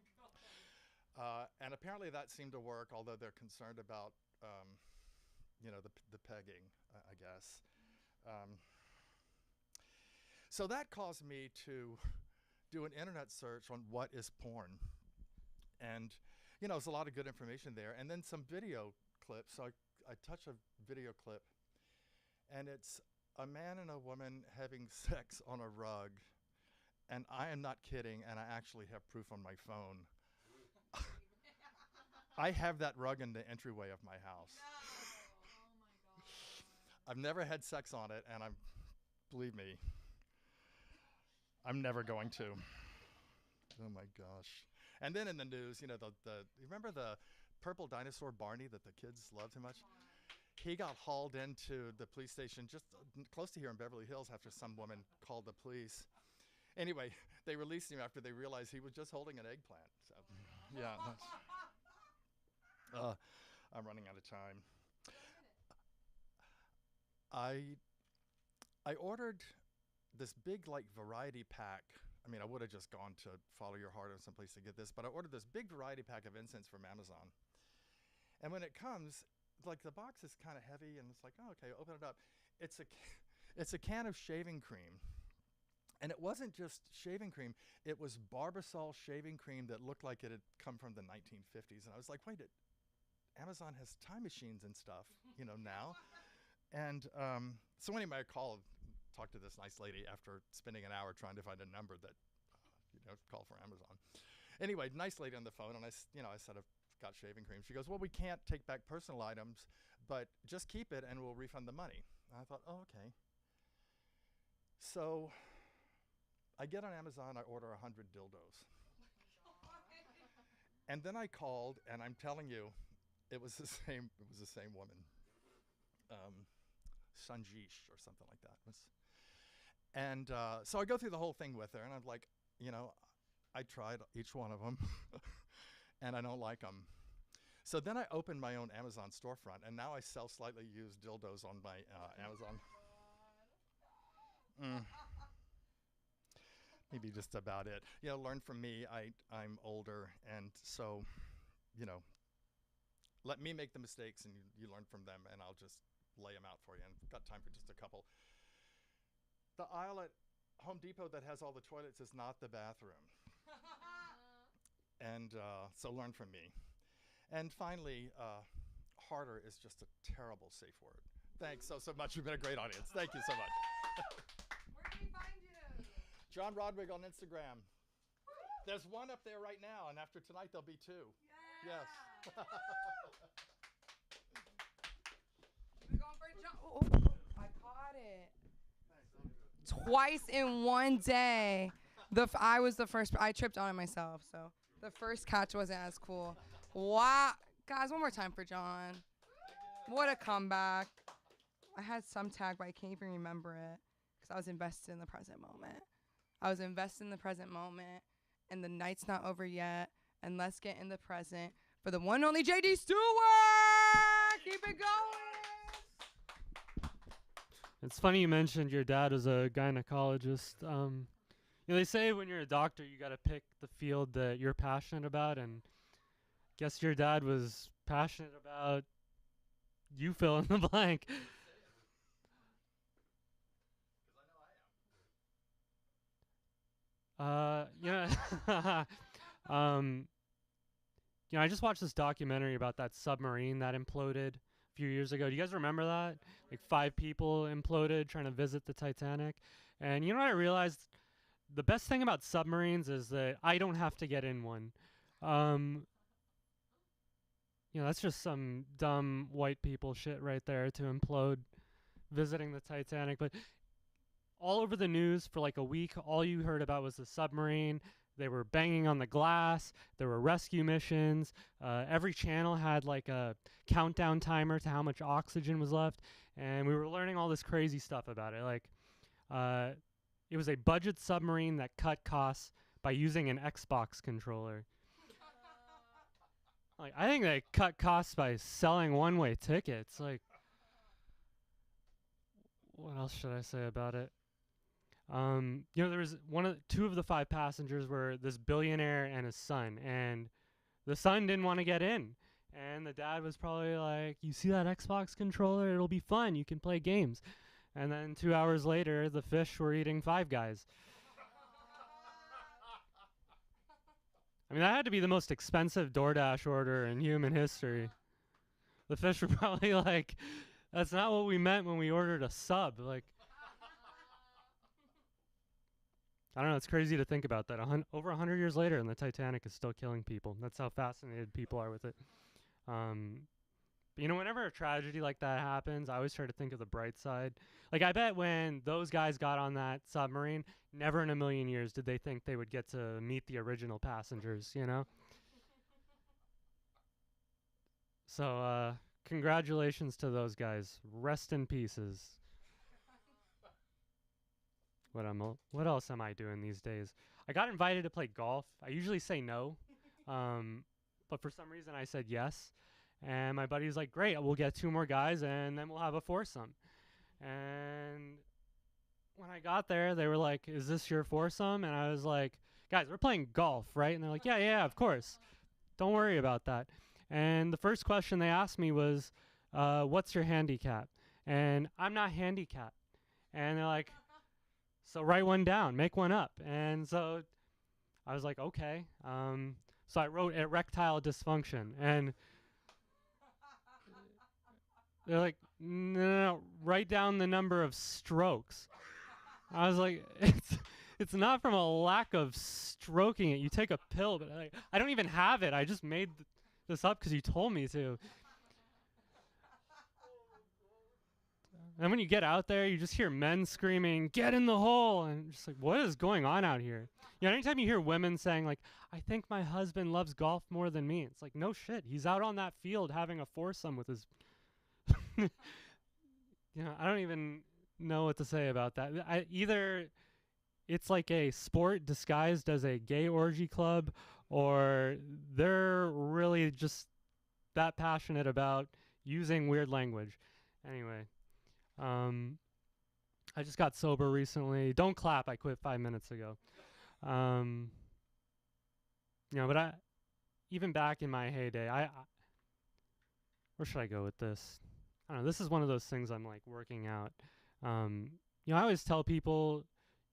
God. And apparently that seemed to work, although they're concerned about, the pegging, I guess. So that caused me to do an internet search on what is porn. And, there's a lot of good information there. And then some video clips. So I touch a video clip, and it's a man and a woman having sex on a rug. And I am not kidding, and I actually have proof on my phone. I have that rug in the entryway of my house. No. Oh my God. I've never had sex on it, and believe me, I'm never going to. Oh my gosh. And then in the news, you remember the purple dinosaur Barney that the kids loved so much? He got hauled into the police station just close to here in Beverly Hills after some woman called the police. Anyway, they released him after they realized he was just holding an eggplant. So, yeah. I'm running out of time. I ordered this big variety pack I mean, I would have just gone to Follow Your Heart or someplace to get this, but I ordered this big variety pack of incense from Amazon. And when it comes, like the box is kind of heavy, and it's like, oh, okay, open it up. It's a can of shaving cream. And it wasn't just shaving cream, it was Barbasol shaving cream that looked like it had come from the 1950s. And I was like, wait, Amazon has time machines and stuff, now. And so anyway, I talked to this nice lady after spending an hour trying to find a number that, call for Amazon. Anyway, nice lady on the phone, and I said I've got shaving cream. She goes, well, we can't take back personal items, but just keep it and we'll refund the money. And I thought, oh, okay. So I get on Amazon, I order 100 dildos. And then I called, and I'm telling you, it was the same woman. Sanjeesh or something like that. And so I go through the whole thing with her, and I'm like, I tried each one of them, and I don't like them. So then I opened my own Amazon storefront, and now I sell slightly used dildos on my Amazon. Maybe just about it. Learn from me. I'm older, and so, let me make the mistakes, and you learn from them, and I'll just lay them out for you. And I've got time for just a couple. The aisle at Home Depot that has all the toilets is not the bathroom. And so learn from me. And finally, harder is just a terrible safe word. Thanks so much. You've been a great audience. Thank you so much. Where can we find you? John Rodwig on Instagram. There's one up there right now, and after tonight there'll be two. Yeah. Yes. We're going for a jump. Oh, I caught it. Twice in one day. I was the first. I tripped on it myself, so the first catch wasn't as cool. Wow. Guys, one more time for John. What a comeback. I had some tag, but I can't even remember it because I was invested in the present moment. And the night's not over yet. And let's get in the present for the one and only J.D. Stewart. Keep it going. It's funny you mentioned your dad was a gynecologist. They say when you're a doctor, you got to pick the field that you're passionate about, and guess your dad was passionate about you fill in the blank. I just watched this documentary about that submarine that imploded a few years ago. Do you guys remember that? Like 5 people imploded trying to visit the Titanic. And you know what I realized? The best thing about submarines is that I don't have to get in one. That's just some dumb white people shit right there to implode visiting the Titanic. But all over the news for like a week, all you heard about was the submarine. They were banging on the glass. There were rescue missions. Every channel had like a countdown timer to how much oxygen was left. And we were learning all this crazy stuff about it. Like, it was a budget submarine that cut costs by using an Xbox controller. Like, I think they cut costs by selling one-way tickets. Like, what else should I say about it? There was two of the 5 passengers were this billionaire and his son, and the son didn't want to get in. And the dad was probably like, you see that Xbox controller? It'll be fun. You can play games. And then 2 hours later, the fish were eating Five Guys. I mean, that had to be the most expensive DoorDash order in human history. The fish were probably like, that's not what we meant when we ordered a sub. Like, I don't know. It's crazy to think about that. Over 100 years later, and the Titanic is still killing people. That's how fascinated people are with it. Whenever a tragedy like that happens, I always try to think of the bright side. Like, I bet when those guys got on that submarine, never in a million years did they think they would get to meet the original passengers, So, congratulations to those guys. Rest in pieces. What else am I doing these days? I got invited to play golf. I usually say no, but for some reason I said yes. And my buddy was like, great, we'll get 2 more guys, and then we'll have a foursome. And when I got there, they were like, "Is this your foursome?" And I was like, "Guys, we're playing golf, right?" And they're like, "Yeah, of course. Don't worry about that." And the first question they asked me was, "What's your handicap?" And I'm not handicapped. And they're like, "So write one down, make one up." And so I was like, "Okay." So I wrote erectile dysfunction, and they're like, "No, write down the number of strokes." I was like, it's not from a lack of stroking it. You take a pill, but I don't even have it. I just made this up because you told me to. And when you get out there, you just hear men screaming, "Get in the hole!" And just like, what is going on out here? You know, anytime you hear women saying like, "I think my husband loves golf more than me," it's like, no shit. He's out on that field having a foursome with his. You know, I don't even know what to say about that. Either it's like a sport disguised as a gay orgy club, or they're really just that passionate about using weird language. Anyway, I just got sober recently. Don't clap. I quit 5 minutes ago. You know, but even back in my heyday, where should I go with this? I don't know. This is one of those things I'm like working out. You know, I always tell people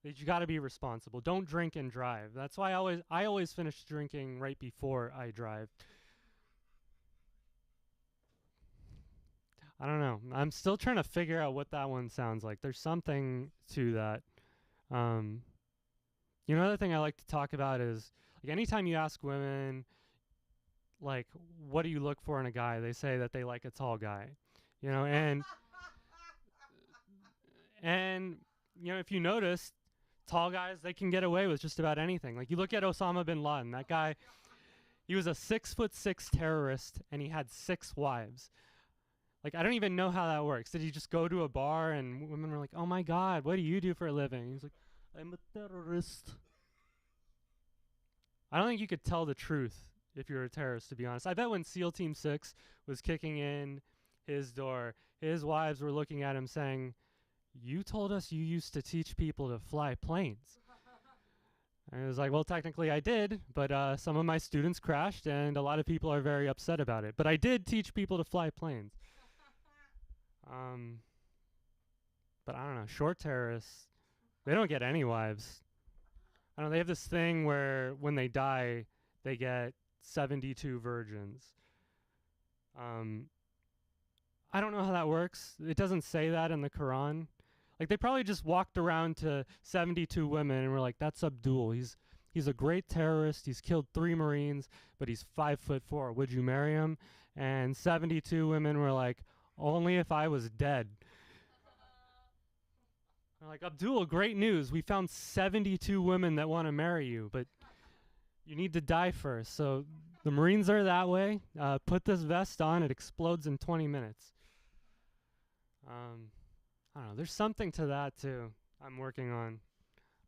that you got to be responsible. Don't drink and drive. That's why I always finish drinking right before I drive. I don't know. I'm still trying to figure out what that one sounds like. There's something to that. You know, another thing I like to talk about is like anytime you ask women, like, what do you look for in a guy? They say that they like a tall guy. You know, and you know, if you notice, tall guys, they can get away with just about anything. Like you look at Osama bin Laden, that guy, he was a 6'6" terrorist and he had 6 wives. Like I don't even know how that works. Did he just go to a bar and women were like, "Oh my God, what do you do for a living?" He's like, "I'm a terrorist." I don't think you could tell the truth if you're a terrorist, to be honest. I bet when SEAL Team 6 was kicking in his door, his wives were looking at him saying, "You told us you used to teach people to fly planes." And he was like, "Well, technically I did, but some of my students crashed and a lot of people are very upset about it. But I did teach people to fly planes." But I don't know, short terrorists, they don't get any wives. I don't know, they have this thing where when they die, they get 72 virgins. I don't know how that works. It doesn't say that in the Quran. Like they probably just walked around to 72 women and were like, "That's Abdul. He's a great terrorist. He's killed 3 Marines, but he's 5'4". Would you marry him?" And 72 women were like, "Only if I was dead." They're like, "Abdul, great news. We found 72 women that want to marry you, but you need to die first." So the Marines are that way. Put this vest on. It explodes in 20 minutes. I don't know. There's something to that too. I'm working on.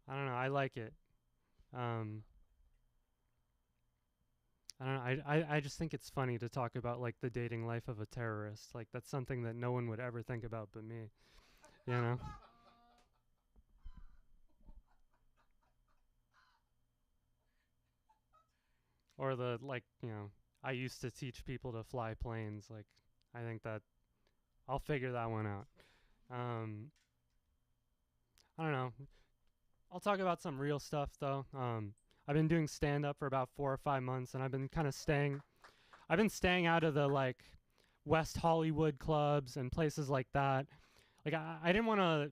I don't know. I like it. I don't know. I just think it's funny to talk about like the dating life of a terrorist. Like that's something that no one would ever think about but me. You know? Or the like, you know, I used to teach people to fly planes. Like I think that I'll figure that one out. I don't know. I'll talk about some real stuff though. I've been doing stand up for about 4 or 5 months and I've been staying out of the like West Hollywood clubs and places like that. Like I didn't want to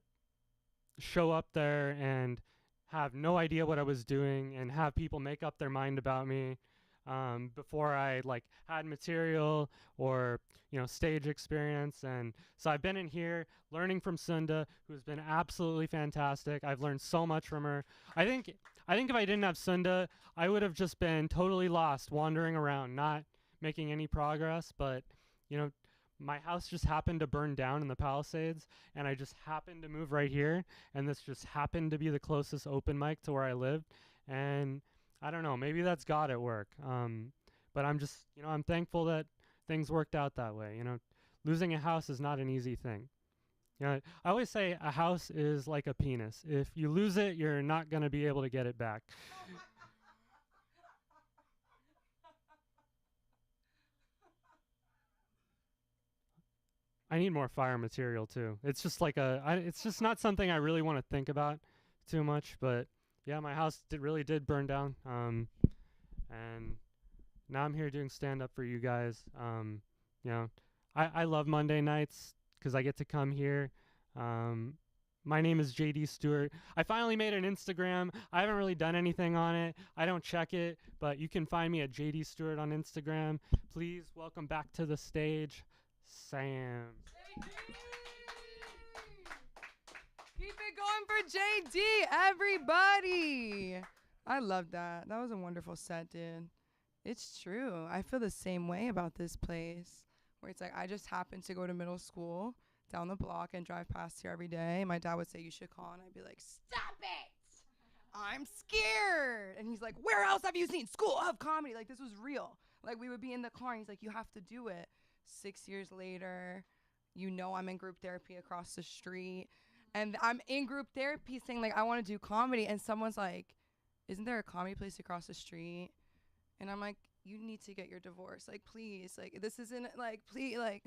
show up there and have no idea what I was doing and have people make up their mind about me before I like had material or stage experience. And so I've been in here learning from Sunda, who's been absolutely fantastic. I've learned so much from her. I think if I didn't have Sunda, I would have just been totally lost, wandering around, not making any progress. But my house just happened to burn down in the Palisades, and I just happened to move right here, and this just happened to be the closest open mic to where I lived. And I don't know, maybe that's God at work. But I'm just, I'm thankful that things worked out that way. Losing a house is not an easy thing. Yeah, I always say a house is like a penis. If you lose it, you're not going to be able to get it back. I need more fire material too. It's just like it's just not something I really want to think about too much. But yeah, my house really did burn down. And now I'm here doing stand up for you guys. You know, I love Monday nights because I get to come here. My name is JD Stewart. I finally made an Instagram. I haven't really done anything on it. I don't check it, but you can find me at JD Stewart on Instagram. Please welcome back to the stage, Sam. Keep it going for JD, everybody. I love that. That was a wonderful set, dude. It's true. I feel the same way about this place, where it's like I just happened to go to middle school down the block and drive past here every day. My dad would say, you should call, and I'd be like, stop it. I'm scared. And he's like, where else have you seen School of Comedy? Like, this was real. Like, we would be in the car, and he's like, you have to do it. 6 years later, I'm in group therapy across the street. And I'm in group therapy saying, like, I want to do comedy. And someone's like, isn't there a comedy place across the street? And I'm like, you need to get your divorce. Like, please. Like, this isn't, like, please, like.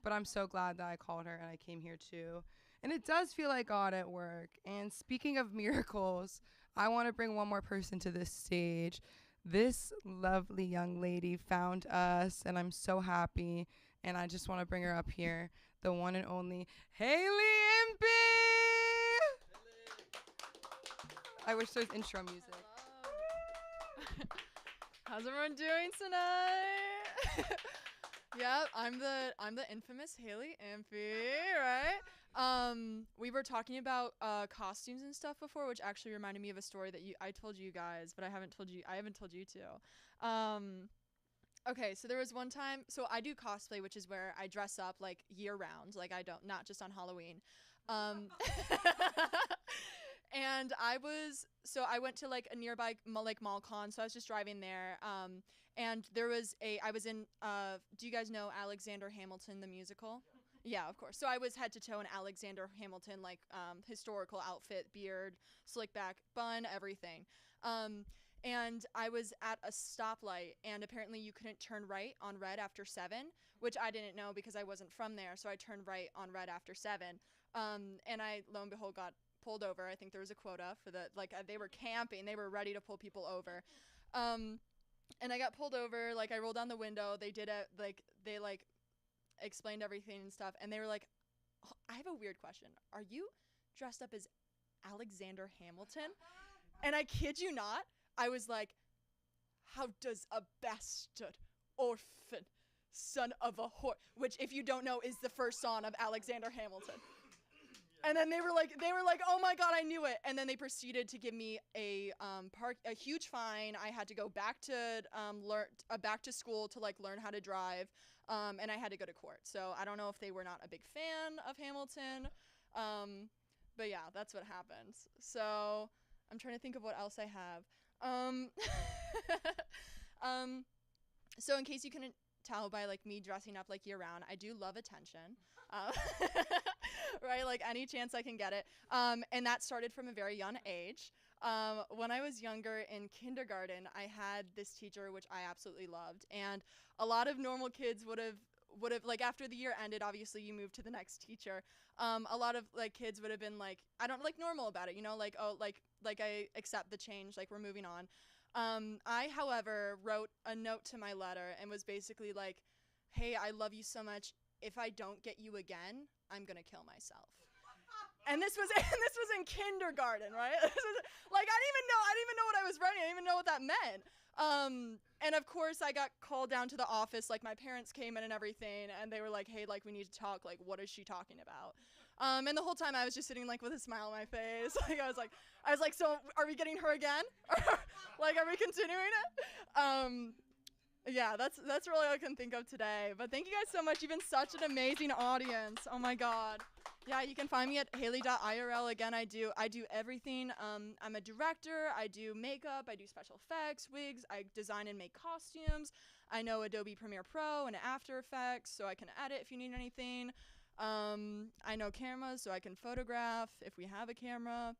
But I'm so glad that I called her and I came here, too. And it does feel like God at work. And speaking of miracles, I want to bring one more person to this stage. This lovely young lady found us, and I'm so happy. And I just want to bring her up here. The one and only Haley Impey. I wish there was intro music. How's everyone doing tonight? Yep, I'm the infamous Haley Impey, right? We were talking about costumes and stuff before, which actually reminded me of a story that I told you guys, but I haven't told you too. Okay, so there was one time, so I do cosplay, which is where I dress up like year round, like not just on Halloween. And I went to like a nearby mall con, so I was just driving there. And I was in, do you guys know Alexander Hamilton, the musical? Yeah, of course. So I was head to toe in Alexander Hamilton, like historical outfit, beard, slick back, bun, everything. And I was at a stoplight, and apparently you couldn't turn right on red after 7, which I didn't know because I wasn't from there. So I turned right on red after 7. And I, lo and behold, got pulled over. I think there was a quota for they were camping. They were ready to pull people over. And I got pulled over. Like, I rolled down the window. They did it. Like, they explained everything and stuff. And they were like, oh, I have a weird question. Are you dressed up as Alexander Hamilton? And I kid you not, I was like, how does a bastard orphan son of a whore, which if you don't know is the first song of Alexander Hamilton. And then they were like, oh my God, I knew it. And then they proceeded to give me a huge fine. I had to go back to school to learn how to drive. And I had to go to court. So I don't know if they were not a big fan of Hamilton. But yeah, that's what happened. So I'm trying to think of what else I have. So in case you couldn't tell by me dressing up year round, I do love attention. Right? Any chance I can get it. And that started from a very young age. When I was younger in kindergarten, I had this teacher, which I absolutely loved. And a lot of normal kids would have after the year ended, obviously you move to the next teacher. A lot of kids would have been I don't normal about it, I accept the change, we're moving on. I, however, wrote a note to my letter and was basically hey, I love you so much. If I don't get you again, I'm gonna kill myself. And this was in kindergarten, right? I didn't even know what I was writing. I didn't even know what that meant. And of course I got called down to the office, my parents came in and everything, and they were like, hey, we need to talk, what is she talking about? And the whole time I was just sitting with a smile on my face. I was like, so are we getting her again? Are we continuing it? Yeah, that's really all I can think of today. But thank you guys so much. You've been such an amazing audience. Oh my God. Yeah, you can find me at haley.irl. Again, I do everything. I'm a director. I do makeup. I do special effects, wigs. I design and make costumes. I know Adobe Premiere Pro and After Effects, so I can edit if you need anything. I know cameras, so I can photograph if we have a camera,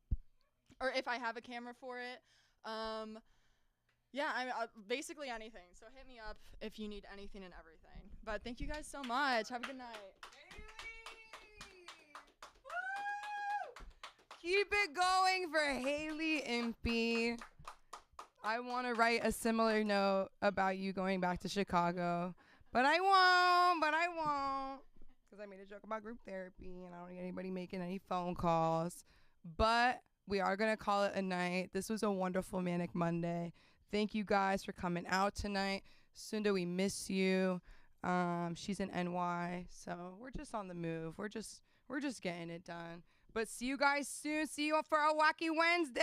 or if I have a camera for it. Yeah, basically anything. So hit me up if you need anything and everything. But thank you guys so much. Have a good night. Keep it going for Haley Impey. I want to write a similar note about you going back to Chicago, but I won't, because I made a joke about group therapy, and I don't want anybody making any phone calls. But we are going to call it a night. This was a wonderful Manic Monday. Thank you guys for coming out tonight. Sunda, we miss you. She's in NY, so we're just on the move. We're just getting it done. But see you guys soon. See you for a Wacky Wednesday.